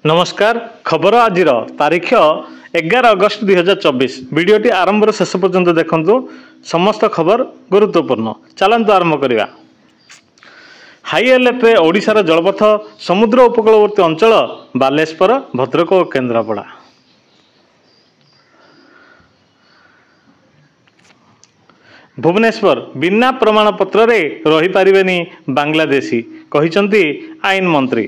नमस्कार खबर आज तारीख 11 अगस्त 2024 वीडियोटी आरंभ शेष पर्यंत देखंतु समस्त खबर गुरुत्वपूर्ण चलतु आरंभ करवा। हाई अलर्ट रे ओडिशार जलपथ समुद्र उपकूलवर्ती अंचल बालेश्वर भद्रक और केन्द्रापड़ा। भुवनेश्वर बिना प्रमाणपत्र रे रही पारिबेनी बांग्लादेशी कहिसंती आईन मंत्री।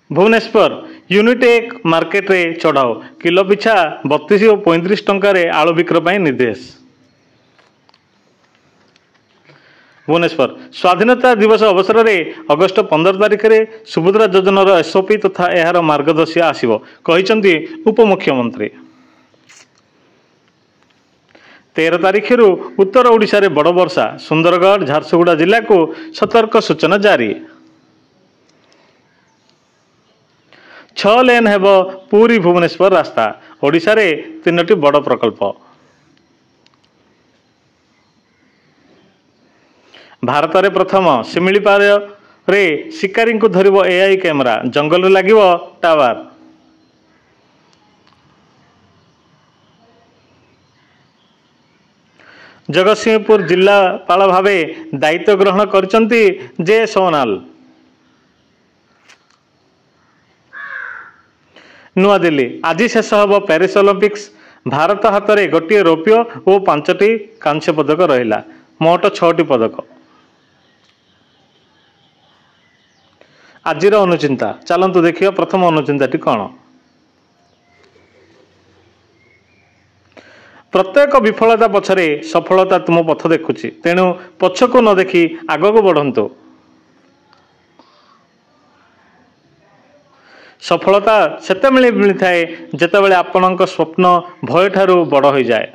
भुवनेश्वर यूनिटेक मार्केट रे चढ़ाओ किलो पिछा 32 और 35 टंकार आलू बिक्री निर्देश। भुवनेश्वर स्वाधीनता दिवस अवसर में अगस्ट 15 तारिख में सुभद्रा योजनार एसओपी तथा यार मार्गदर्शिका आसिब कहिसंती उपमुख्यमंत्री। 13 तारिख उत्तर ओडिशा रे बड़ वर्षा सुंदरगढ़ झारसुगुड़ा जिला को सतर्क सूचना जारी। 6 लेन हेब पूरी भुवनेश्वर रास्ता ओडिशा रे 3टी बड़ प्रकल्प। भारत रे प्रथम शिमिलीपाल रे शिकारी को धरिबो एआई कैमरा जंगल रे लागिबो टावर। जगतसिंहपुर जिलापाल भावे दायित्व ग्रहण करचंती जे सोनाल। नुआ दिल्ली आज शेष हब पेरिस ओलंपिक्स भारत हाथ में गोटे रौप्य और 5टी कांस्य पदक रहा मोट 6टी पदक। आज अनुचिंता चलतु देखिए प्रथम अनुचिंताटी कौन। प्रत्येक विफलता पछरे सफलता तुम पथ देखुची तेणु पछको न देखी आगक बढ़ंतु। सफलता सेते मिली थाए जेतेबेले आपणक स्वप्न भय ठारू बड़ हो जाए।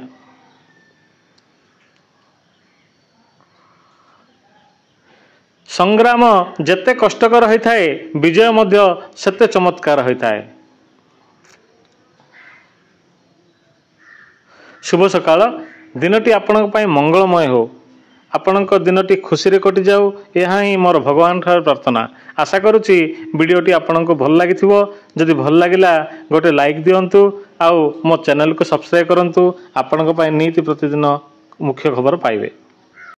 संग्राम जेते कष्टकर होता है विजय मध्य सेते चमत्कार होता है। शुभ सकाळ दिनटी आपणक पई मंगलमय हो आपणक दिनटी खुशी रे कटि जाऊ यह ही मोर भगवान ठार प्रार्थना। आशा करुच्ची वीडियोटी आपनको भल लागिथिबो जदि भल लागिला गोटे लाइक दियंतु आउ मो चैनल को सब्सक्राइब करंतु आपणक पई नीति प्रतिदिन मुख्य खबर पाइबे।